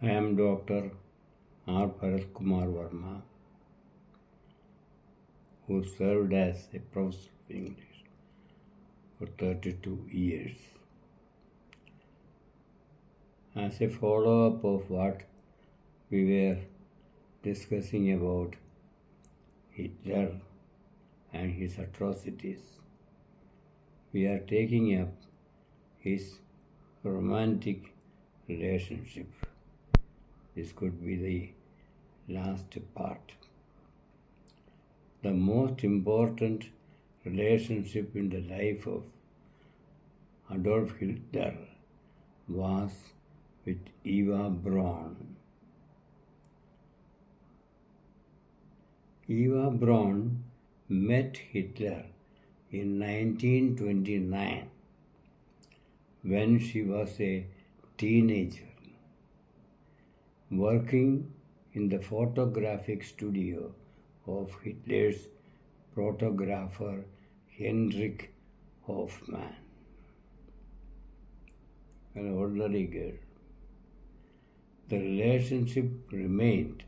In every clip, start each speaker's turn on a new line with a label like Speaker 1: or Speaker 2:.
Speaker 1: I am Dr. R. Bharat Kumar Verma, who served as a professor of English for 32 years. As a follow-up of what we were discussing about Hitler and his atrocities, we are taking up his romantic relationship. This could be the last part. The most important relationship in the life of Adolf Hitler was with Eva Braun. Eva Braun met Hitler in 1929 when she was a teenager, working in the photographic studio of Hitler's photographer Heinrich Hoffmann, an ordinary girl. The relationship remained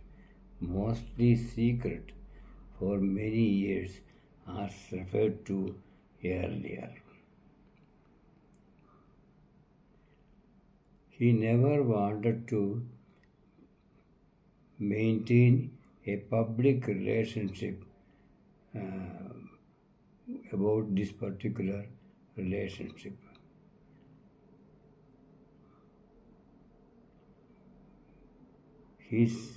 Speaker 1: mostly secret for many years, as referred to earlier. He never wanted to maintain a public relationship about this particular relationship. His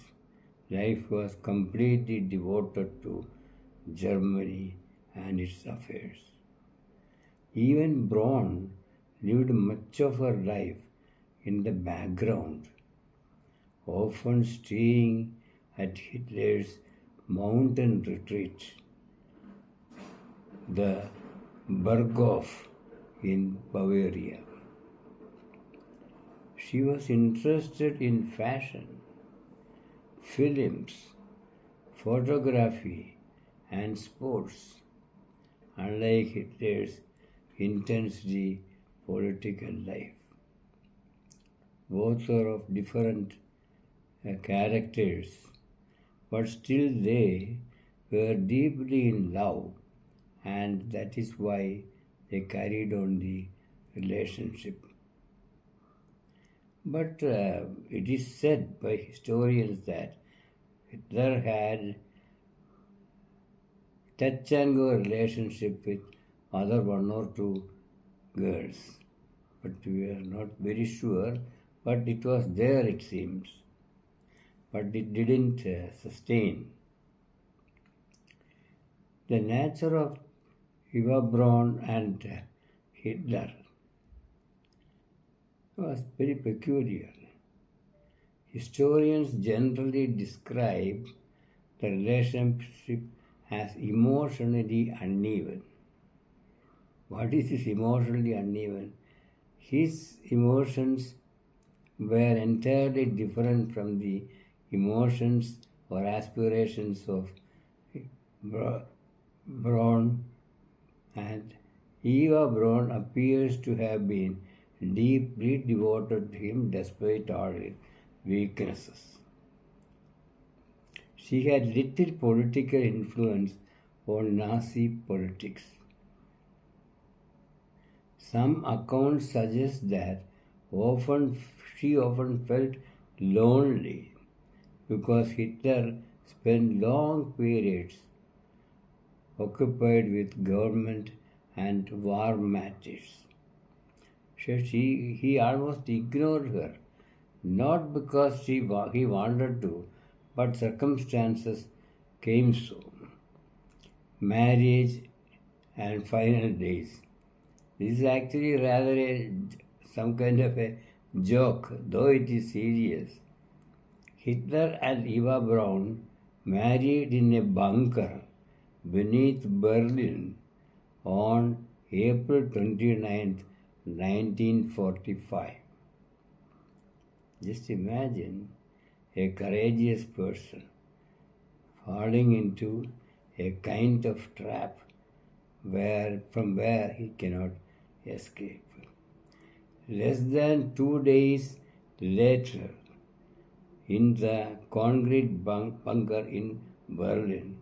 Speaker 1: life was completely devoted to Germany and its affairs. Even Braun lived much of her life in the background, often staying at Hitler's mountain retreat, the Berghof in Bavaria. She was interested in fashion, films, photography, and sports, unlike Hitler's intensely political life. Both are of different characters, but still they were deeply in love, and that is why they carried on the relationship. But it is said by historians that Hitler had touch and go relationship with other one or two girls, but we are not very sure, but it was there, it seems, but it didn't sustain. The nature of Eva Braun and Hitler was very peculiar. Historians generally describe the relationship as emotionally uneven. What is this emotionally uneven? His emotions were entirely different from the emotions or aspirations of Braun, and Eva Braun appears to have been deeply devoted to him despite all his weaknesses. She had little political influence on Nazi politics. Some accounts suggest that she often felt lonely because Hitler spent long periods occupied with government and war matters. He almost ignored her, not because he wanted to, but circumstances came so. Marriage and final days. This is actually rather some kind of a joke, though it is serious. Hitler and Eva Braun married in a bunker beneath Berlin on April 29th, 1945. Just imagine a courageous person falling into a kind of trap from where he cannot escape. Less than 2 days later, in the concrete bunker in Berlin.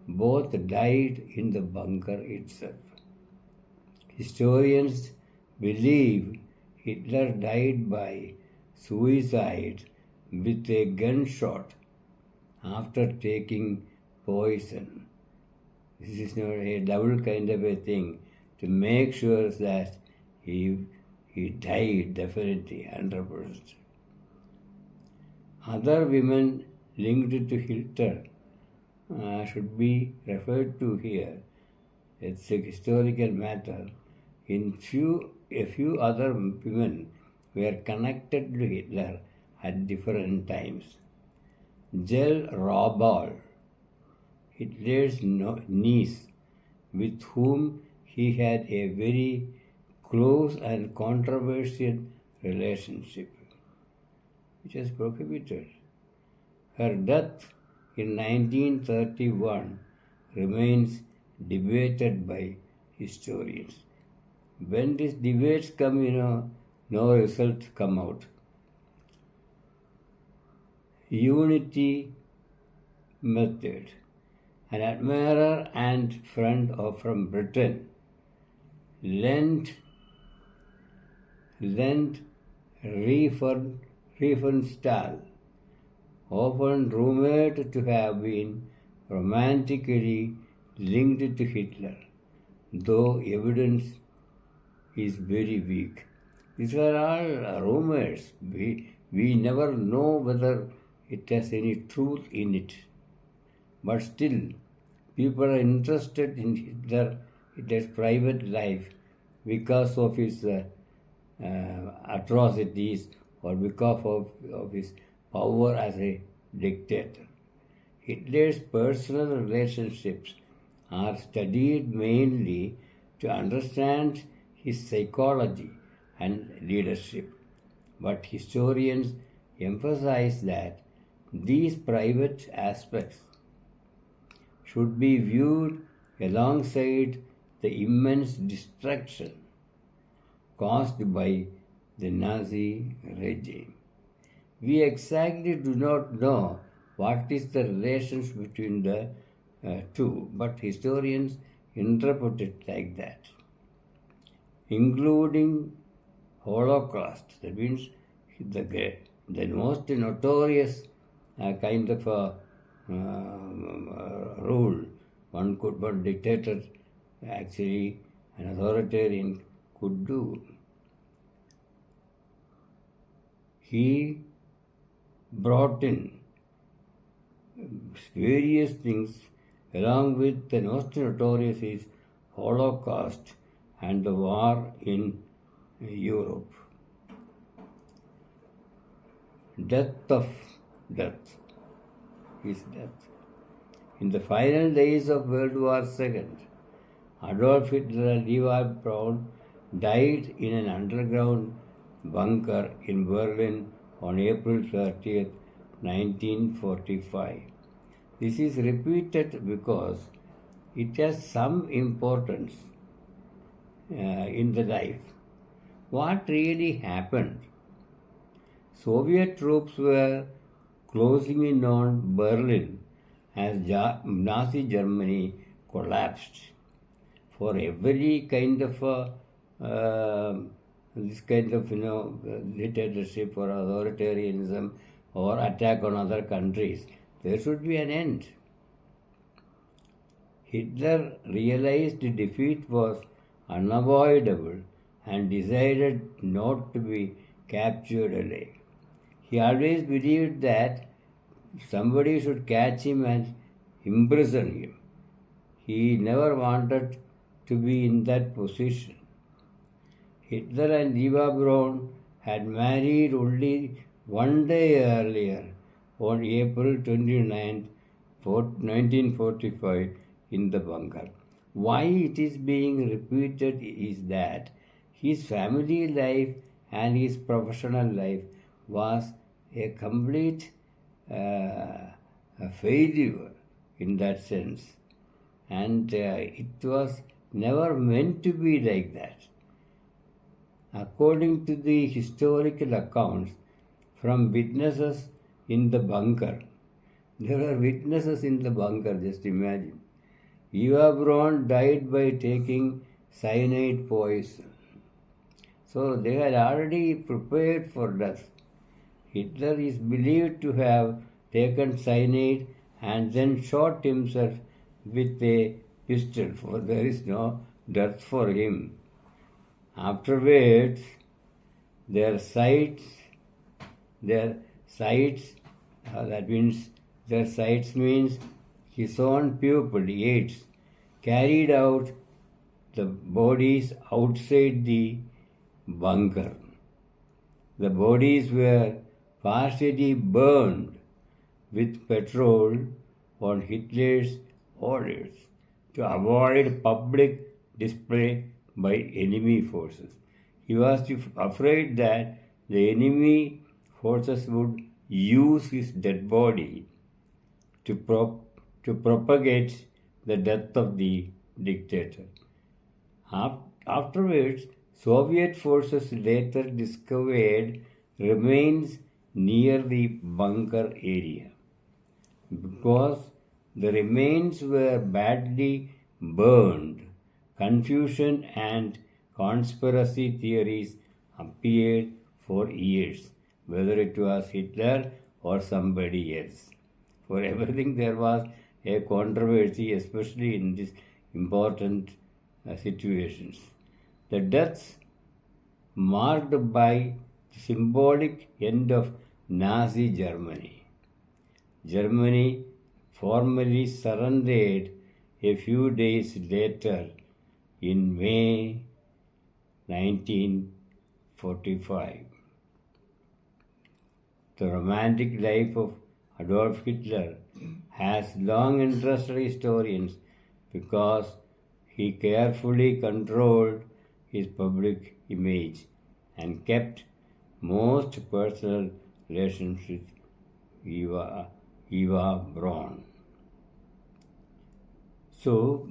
Speaker 1: Both died in the bunker itself. Historians believe Hitler died by suicide with a gunshot after taking poison. This is not a double kind of a thing to make sure that he died definitely 100%. Other women linked to Hitler should be referred to here. It's a historical matter. A few other women were connected to Hitler at different times. Jell Robal, Hitler's niece, with whom he had a very close and controversial relationship, which is prohibited. Her death in 1931 remains debated by historians. When these debates come, no results come out. Unity method. An admirer and friend from Britain lent Riefenstahl, often rumored to have been romantically linked to Hitler, though evidence is very weak. These are all rumors. We never know whether it has any truth in it. But still, people are interested in Hitler's private life because of his atrocities or because of his power as a dictator. Hitler's personal relationships are studied mainly to understand his psychology and leadership, but historians emphasize that these private aspects should be viewed alongside the immense destruction caused by the Nazi regime. We exactly do not know what is the relations between the two, but historians interpret it like that, including Holocaust. That means the most notorious kind of rule one dictator, actually an authoritarian, could do. He brought in various things along with the most notorious is Holocaust and the war in Europe. Death is death. In the final days of World War II, Adolf Hitler and Eva Braun died in an underground bunker in Berlin on April 30th, 1945. This is repeated because it has some importance in the life. What really happened? Soviet troops were closing in on Berlin as Nazi Germany collapsed. For every kind of this kind of dictatorship or authoritarianism or attack on other countries, there should be an end. Hitler realized defeat was unavoidable and decided not to be captured alive. He always believed that somebody should catch him and imprison him. He never wanted to be in that position. Hitler and Eva Braun had married only one day earlier, on April 29, 1945, in the bunker. Why it is being repeated is that his family life and his professional life was a complete failure in that sense, and it was never meant to be like that. According to the historical accounts from witnesses in the bunker. There were witnesses in the bunker, just imagine. Eva Braun died by taking cyanide poison. So they had already prepared for death. Hitler is believed to have taken cyanide and then shot himself with a pistol, for there is no death for him. Afterwards, their sights, that means their sights means his own pupil, Yates, carried out the bodies outside the bunker. The bodies were partially burned with petrol on Hitler's orders to avoid public display by enemy forces. He was afraid that the enemy forces would use his dead body to propagate the death of the dictator. Afterwards, Soviet forces later discovered remains near the bunker area. Because the remains were badly burned, confusion and conspiracy theories appeared for years, whether it was Hitler or somebody else. For everything there was a controversy, especially in these important situations. The deaths marked by the symbolic end of Nazi Germany. Germany formally surrendered a few days later in May 1945. The romantic life of Adolf Hitler has long interested historians because he carefully controlled his public image and kept most personal relationships with Eva Braun. So,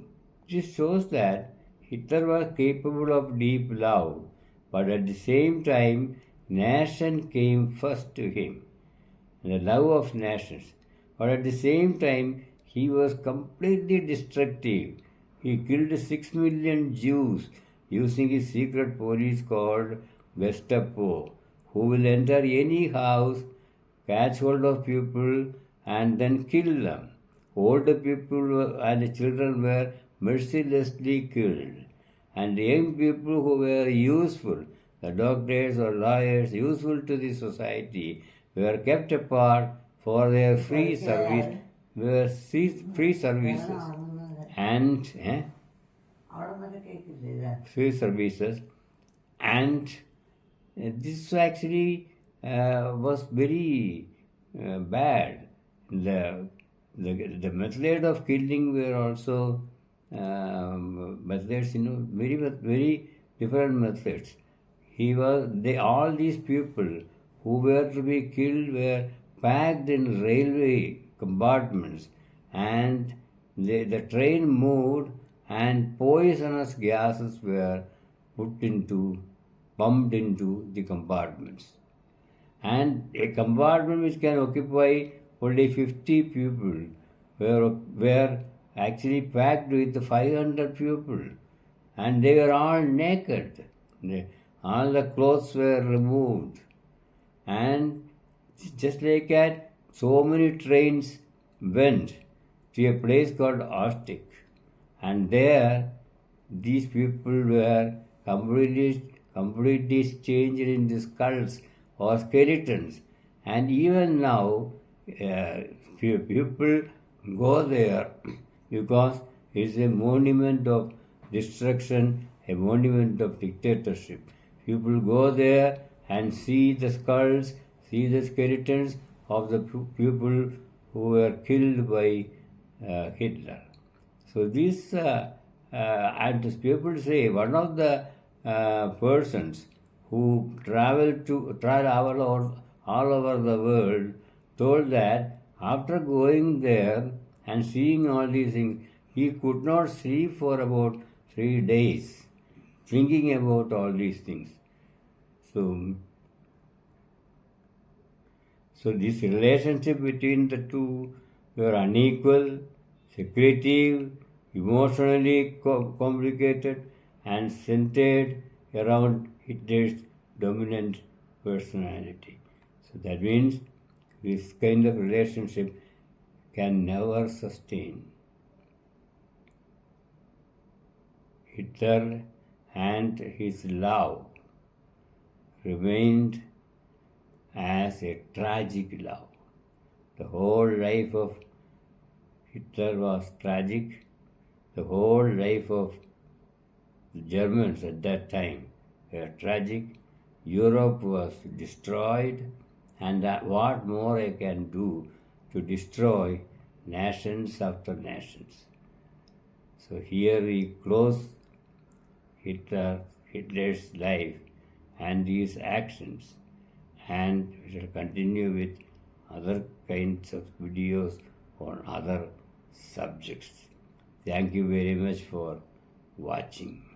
Speaker 1: this shows that Hitler was capable of deep love, but at the same time, nation came first to him, the love of nations. But at the same time, he was completely destructive. He killed 6 million Jews using his secret police called Gestapo, who will enter any house, catch hold of people, and then kill them. Older people and children were mercilessly killed, and young people who were useful, the doctors or lawyers useful to the society, were kept apart for their free services and free services, and this actually was very bad. The method of killing were also methods, very different methods. All these people who were to be killed were packed in railway compartments, and the train moved, and poisonous gases were pumped into the compartments. And a compartment which can occupy only 50 people were actually packed with 500 people, and they were all naked. All the clothes were removed, and just like that, so many trains went to a place called Auschwitz, and there these people were completely changed into skulls or skeletons, and even now people go there because it's a monument of destruction, a monument of dictatorship. People go there and see the skulls, see the skeletons of the people who were killed by Hitler. So this, and people say, one of the persons who traveled all over the world told that after going there and seeing all these things, he could not sleep for about 3 days, thinking about all these things. So this relationship between the two were unequal, secretive, emotionally complicated, and centered around Hitler's dominant personality. So that means this kind of relationship can never sustain. Hitler and his love remained as a tragic love. The whole life of Hitler was tragic. The whole life of the Germans at that time were tragic. Europe was destroyed, and what more I can do to destroy nations after nations. So here we close Hitler's life and his actions, and we shall continue with other kinds of videos on other subjects. Thank you very much for watching.